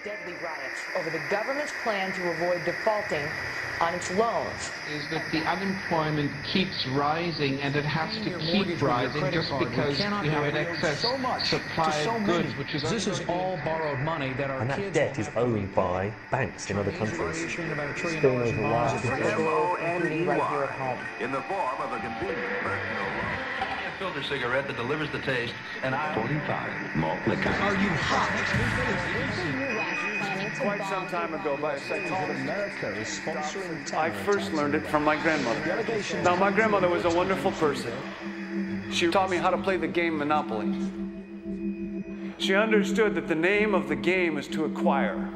deadly riots over the government's plan to avoid defaulting on its loans. Is that the unemployment keeps rising, and it has to keep rising just because you have an excess supply of goods, which is this is all borrowed money that our and that debt is owned by banks in other countries. Including right here at home. In the form of a convenient personal loan. A filter cigarette that delivers the taste, and 45 malt liquor. Are you hot? Quite some time ago, by a second, America is sponsoring I first learned it from my grandmother. Now, my grandmother was a wonderful person. She taught me how to play the game Monopoly. She understood that the name of the game is to acquire.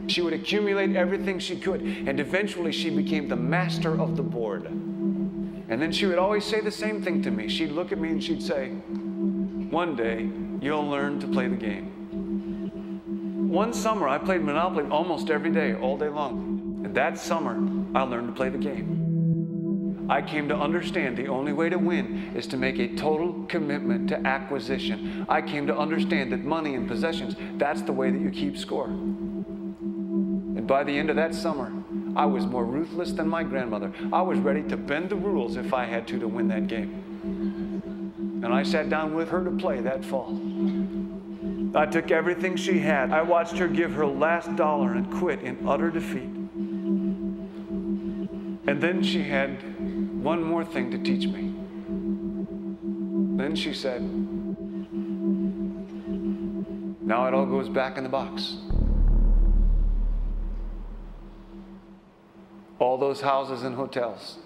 She would accumulate everything she could, and eventually she became the master of the board. And then she would always say the same thing to me. She'd look at me and she'd say, "One day, you'll learn to play the game." One summer, I played Monopoly almost every day, all day long. And that summer, I learned to play the game. I came to understand the only way to win is to make a total commitment to acquisition. I came to understand that money and possessions, that's the way that you keep score. And by the end of that summer, I was more ruthless than my grandmother. I was ready to bend the rules if I had to win that game. And I sat down with her to play that fall. I took everything she had. I watched her give her last dollar and quit in utter defeat. And then she had one more thing to teach me. Then she said, "Now it all goes back in the box." All those houses and hotels,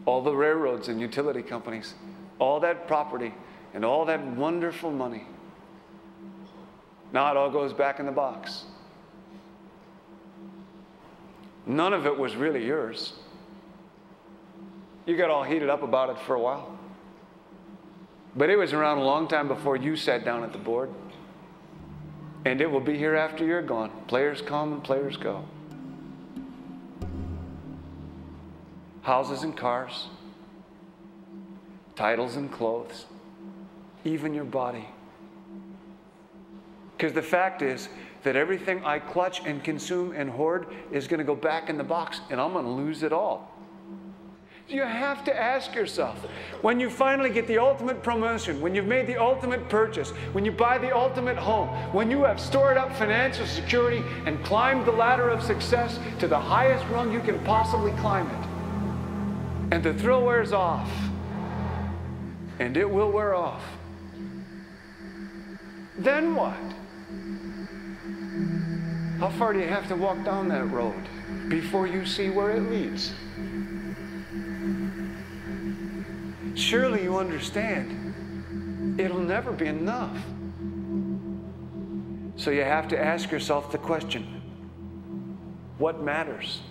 all the railroads and utility companies, all that property and all that wonderful money. Now it all goes back in the box. None of it was really yours. You got all heated up about it for a while. But it was around a long time before you sat down at the board. And it will be here after you're gone. Players come and players go. Houses and cars, titles and clothes, even your body. Because the fact is that everything I clutch and consume and hoard is going to go back in the box, and I'm going to lose it all. You have to ask yourself, when you finally get the ultimate promotion, when you've made the ultimate purchase, when you buy the ultimate home, when you have stored up financial security and climbed the ladder of success to the highest rung you can possibly climb it, and the thrill wears off, and it will wear off, then what? How far do you have to walk down that road before you see where it leads? Surely you understand, it'll never be enough. So you have to ask yourself the question, what matters?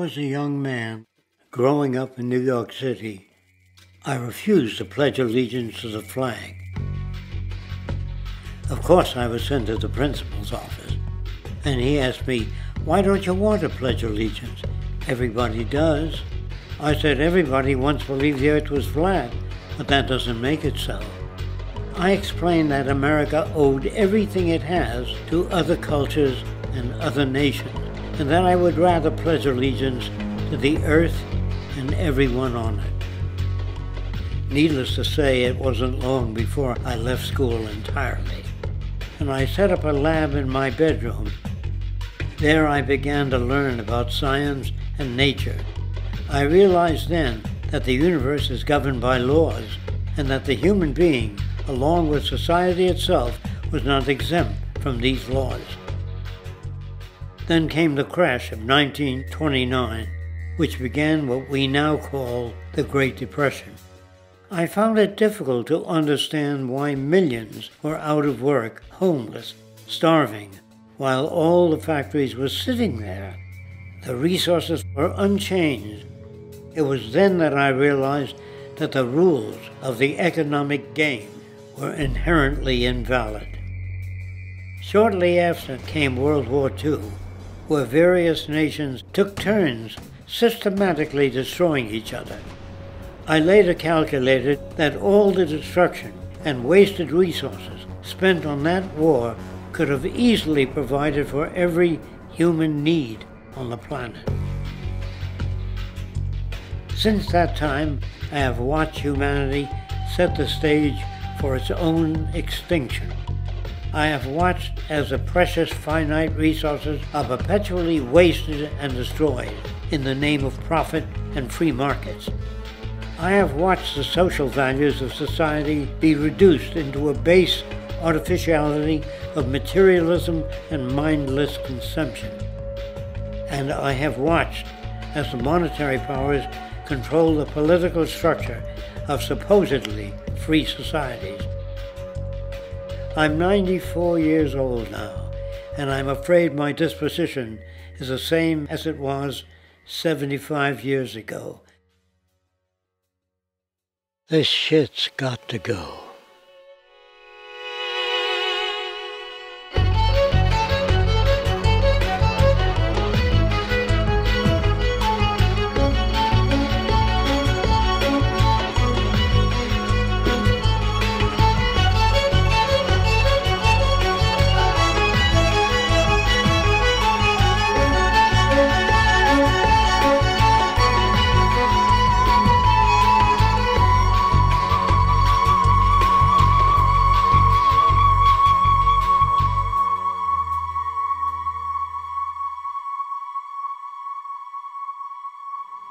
was a young man growing up in New York City, I refused to pledge allegiance to the flag. Of course, I was sent to the principal's office, and he asked me, "Why don't you want to pledge allegiance? Everybody does." I said, "Everybody once believed the earth was flat, but that doesn't make it so." I explained that America owed everything it has to other cultures and other nations, and that I would rather pledge allegiance to the earth and everyone on it. Needless to say, it wasn't long before I left school entirely, and I set up a lab in my bedroom. There I began to learn about science and nature. I realized then that the universe is governed by laws, and that the human being, along with society itself, was not exempt from these laws. Then came the crash of 1929, which began what we now call the Great Depression. I found it difficult to understand why millions were out of work, homeless, starving, while all the factories were sitting there. The resources were unchanged. It was then that I realized that the rules of the economic game were inherently invalid. Shortly after came World War II, where various nations took turns systematically destroying each other. I later calculated that all the destruction and wasted resources spent on that war could have easily provided for every human need on the planet. Since that time, I have watched humanity set the stage for its own extinction. I have watched as the precious finite resources are perpetually wasted and destroyed in the name of profit and free markets. I have watched the social values of society be reduced into a base artificiality of materialism and mindless consumption. And I have watched as the monetary powers control the political structure of supposedly free societies. I'm 94 years old now, and I'm afraid my disposition is the same as it was 75 years ago. This shit's got to go.